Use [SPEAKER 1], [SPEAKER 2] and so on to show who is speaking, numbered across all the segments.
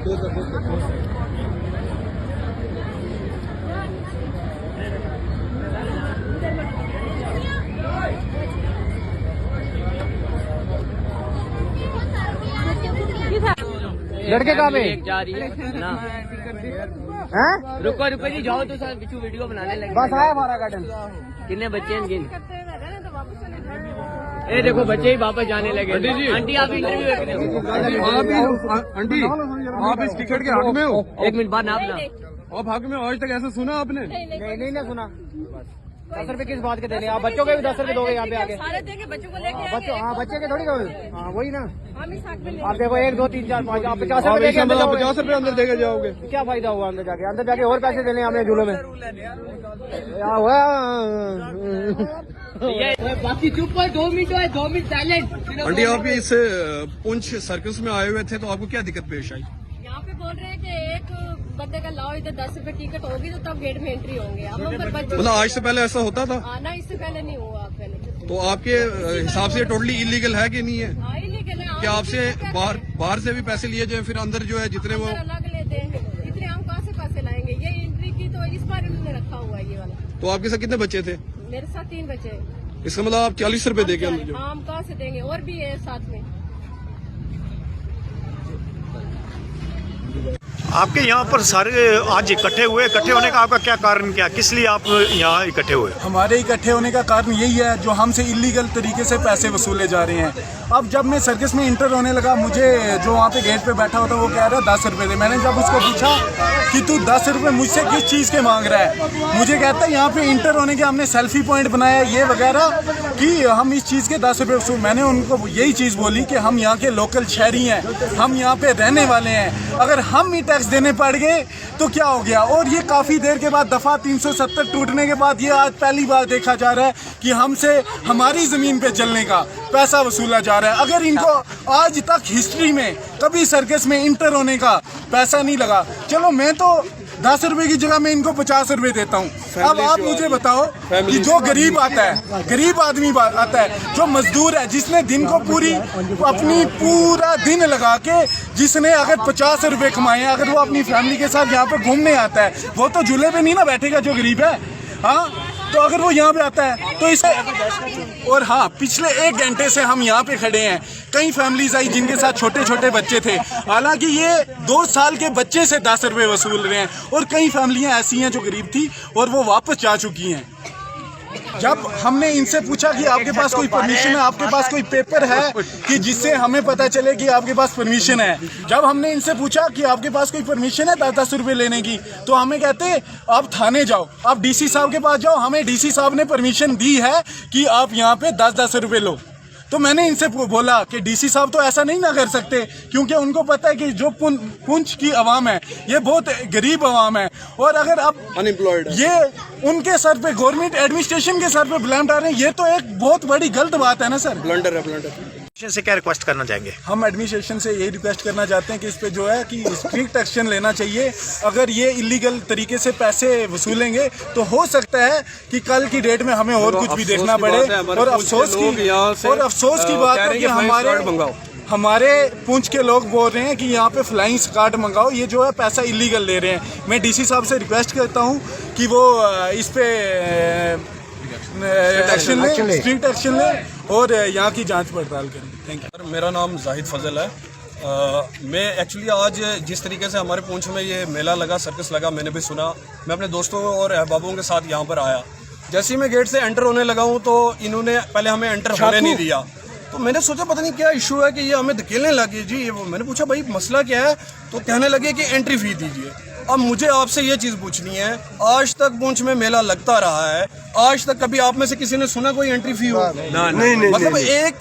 [SPEAKER 1] लड़के कहाँ पे
[SPEAKER 2] जा रही है ना?
[SPEAKER 1] हैं?
[SPEAKER 2] रुको रुको जी, जाओ तो सर बिचू वीडियो बनाने लगे।
[SPEAKER 1] बस आया हमारा गार्डन।
[SPEAKER 2] कितने बच्चे हैं गिन? ए देखो बच्चे ही वापस जाने लगे। आंटी आप इंटरव्यू
[SPEAKER 3] आंटी आप इस टिकट के हक में हो?
[SPEAKER 2] 1 मिनट बाद नाप ना।
[SPEAKER 3] आप हक में आज तक ऐसा सुना आपने?
[SPEAKER 1] नहीं ना सुना। 10 रुपए किस बात के देने? आप बच्चों के भी 10 रुपए दोगे यहाँ पे आके?
[SPEAKER 4] सारे देंगे बच्चों को लेके
[SPEAKER 1] बच्चों, हाँ बच्चे के थोड़ी दोगे। हाँ वही ना।
[SPEAKER 4] हम इस हक में
[SPEAKER 1] आप देखो 1 2 3 4 5 आप 50 रुपए देके अंदर जाओगे।
[SPEAKER 3] 50 रुपए अंदर देके जाओगे?
[SPEAKER 1] क्या फायदा हुआ अंदर जाके? अंदर जाके और पैसे देने हमें झूलों में।
[SPEAKER 2] बाकी चुप है, 2 मिनट है, 2 मिनट साइलेंट।
[SPEAKER 3] आंटी आप इस पुंछ सर्कस में आए हुए थे तो आपको क्या दिक्कत पेश आई?
[SPEAKER 4] यहाँ पे बोल रहे हैं कि एक बंदे का लाओ इधर 10 रुपए टिकट होगी तो तब गेट में एंट्री होंगे। अब हम पर बच्चे
[SPEAKER 3] मतलब आज से पहले ऐसा होता था?
[SPEAKER 4] आना इससे पहले नहीं हुआ। पहले
[SPEAKER 3] तो आपके हिसाब से टोटली इलीगल है कि नहीं है?
[SPEAKER 4] हाँ इलीगल है।
[SPEAKER 3] क्या आपसे बाहर से भी पैसे लिए जाए फिर अंदर जो है जितने वो?
[SPEAKER 4] अलग लेते हैं, इतने हम कहाँ से पैसे लाएंगे? ये एंट्री की तो इस बार उन्होंने रखा हुआ है ये वाला।
[SPEAKER 3] तो आपके साथ कितने बच्चे थे?
[SPEAKER 4] मेरे साथ 3 बच्चे हैं।
[SPEAKER 3] इसका मतलब आप 40 रुपए देके अंदर जो?
[SPEAKER 4] हम कहाँ से देंगे? और भी है साथ में।
[SPEAKER 5] आपके यहाँ पर सारे आज इकट्ठे होने का आपका क्या कारण, क्या किस लिए आप यहाँ इकट्ठे हुए?
[SPEAKER 6] हमारे इकट्ठे होने का कारण यही है जो हमसे इलीगल तरीके से पैसे वसूले जा रहे हैं। अब जब मैं सर्कस में इंटर होने लगा, मुझे जो वहाँ पे गेट पे बैठा होता वो कह रहा है 10 रुपये दे। मैंने जब उसको पूछा कि तू 10 रुपये मुझसे किस चीज़ के मांग रहा है, मुझे कहता है यहाँ पे इंटर होने के हमने सेल्फी पॉइंट बनाया ये वगैरह कि हम इस चीज़ के 10 रुपये वसूल। मैंने उनको यही चीज़ बोली कि हम यहाँ के लोकल शहरी हैं, हम यहाँ पे रहने वाले हैं, अगर हम ही टैक्स देने पड़ गए तो क्या हो गया? और ये काफ़ी देर के बाद दफ़ा 370 टूटने के बाद ये आज पहली बार देखा जा रहा है कि हमसे हमारी ज़मीन पे चलने का पैसा वसूला जा रहा है। अगर इनको आज तक हिस्ट्री में कभी सर्कस में इंटर होने का पैसा नहीं लगा, चलो मैं तो 10 रुपए की जगह मैं इनको 50 रुपए देता हूँ। अब आप मुझे बताओ कि जो गरीब आता है, गरीब आदमी आता है, जो मजदूर है, जिसने दिन को अपनी पूरा दिन लगा के जिसने अगर 50 रुपए कमाए, अगर वो अपनी फैमिली के साथ यहाँ पे घूमने आता है, वो तो झूले पे नहीं ना बैठेगा जो गरीब है। हाँ तो अगर वो यहाँ पे आता है तो इसे। और हाँ, पिछले 1 घंटे से हम यहाँ पे खड़े हैं, कई फैमिलीज आई जिनके साथ छोटे छोटे बच्चे थे, हालांकि ये 2 साल के बच्चे से 10 रुपये वसूल रहे हैं। और कई फैमिलियाँ ऐसी हैं जो गरीब थी और वो वापस जा चुकी हैं। जब हमने इनसे पूछा कि आपके पास कोई परमिशन है, आपके पास कोई पेपर है कि जिससे हमें पता चले कि आपके पास परमिशन है, जब हमने इनसे पूछा कि आपके पास कोई परमिशन है 10-10 रुपये लेने की, तो हमें कहते आप थाने जाओ, आप डीसी साहब के पास जाओ, हमें डीसी साहब ने परमिशन दी है कि आप यहाँ पे 10-10 रुपये लो। तो मैंने इनसे बोला कि डीसी साहब तो ऐसा नहीं ना कर सकते, क्योंकि उनको पता है कि जो पुंछ की आवाम है ये बहुत गरीब आवाम है, और अगर आप
[SPEAKER 3] अनएम्प्लॉयड
[SPEAKER 6] ये उनके सर पे, गवर्नमेंट एडमिनिस्ट्रेशन के सर पे ब्लेम डाल रहे हैं, ये तो एक बहुत बड़ी गलत बात है ना सर।
[SPEAKER 3] ब्लंडर है, ब्लंडर।
[SPEAKER 5] से क्या रिक्वेस्ट करना चाहेंगे?
[SPEAKER 6] हम एडमिनिस्ट्रेशन से यही रिक्वेस्ट करना चाहते हैं कि इस पे जो है कि स्ट्रिक्ट एक्शन लेना चाहिए। अगर ये इलीगल तरीके से पैसे वसूलेंगे तो हो सकता है कि कल की डेट में हमें और कुछ भी देखना पड़े। और अफसोस की बात है कि हमारे पुंछ के लोग बोल रहे हैं कि यहाँ पे फ्लाइंग स्क्वाड मंगाओ, ये जो है पैसा इलीगल ले रहे हैं। मैं डीसी साहब से रिक्वेस्ट करता हूँ कि वो इस पे स्ट्रिक्ट एक्शन ले और यहाँ की जांच पड़ताल करें। Thank you.
[SPEAKER 3] मेरा नाम जाहिद फजल है। मैं एक्चुअली आज जिस तरीके से हमारे पुंछ में ये मेला लगा, सर्कस लगा, मैंने भी सुना। मैं अपने दोस्तों और अहबाबों के साथ यहाँ पर आया। जैसे ही मैं गेट से एंटर होने लगा हूँ तो इन्होंने पहले हमें एंटर होने नहीं दिया। तो मैंने सोचा पता नहीं क्या इशू है कि ये हमें धकेलने लगे जी। मैंने पूछा भाई मसला क्या है, तो कहने लगे कि एंट्री फी दीजिए। अब मुझे आपसे ये चीज़ पूछनी है, आज तक पुंछ में मेला लगता रहा है, आज तक कभी आप में से किसी ने सुना कोई एंट्री फी हो? नहीं। मतलब एक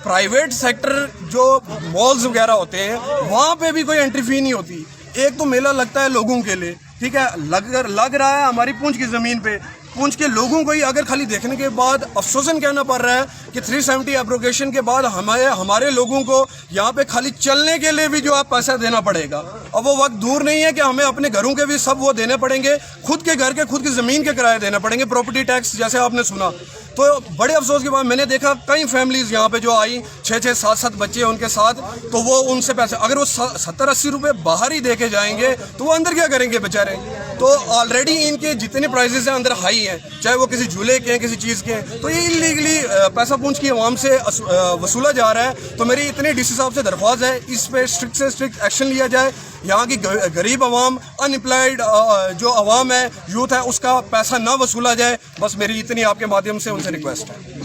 [SPEAKER 3] प्राइवेट सेक्टर जो मॉल्स वगैरह होते हैं वहाँ पे भी कोई एंट्री फी नहीं होती। एक तो मेला लगता है लोगों के लिए, ठीक है, लग रहा है हमारी पुंछ की ज़मीन पे। पुंछ के लोगों को ही अगर खाली देखने के बाद अफसोसन कहना पड़ रहा है कि 370 एप्रोगेशन के बाद हमारे लोगों को यहाँ पे खाली चलने के लिए भी जो है पैसा देना पड़ेगा। अब वो वक्त दूर नहीं है कि हमें अपने घरों के भी सब वो देने पड़ेंगे, खुद के घर के, खुद की ज़मीन के किराए देने पड़ेंगे, प्रॉपर्टी टैक्स जैसे आपने सुना। तो बड़े अफसोस की बात, मैंने देखा कई फैमिलीज यहाँ पे जो आई 6-6, 7-7 बच्चे हैं उनके साथ, तो वो उनसे पैसे, अगर वो 70-80 रुपए बाहर ही देके जाएंगे तो वो अंदर क्या करेंगे बेचारे। तो ऑलरेडी इनके जितने प्राइजेस हैं अंदर हाई हैं, चाहे वो किसी झूले के हैं, किसी चीज़ के हैं, तो ये इलीगली पैसा पूंछ की आवाम से वसूला जा रहा है। तो मेरी इतनी डीसी साहब से दरख्वास्त है, इस पे स्ट्रिक्ट से स्ट्रिक्ट एक्शन लिया जाए। यहाँ की गरीब आवाम, अनएम्प्लॉयड जो आवाम है, यूथ है, उसका पैसा ना वसूला जाए। बस मेरी इतनी आपके माध्यम से उनसे रिक्वेस्ट है।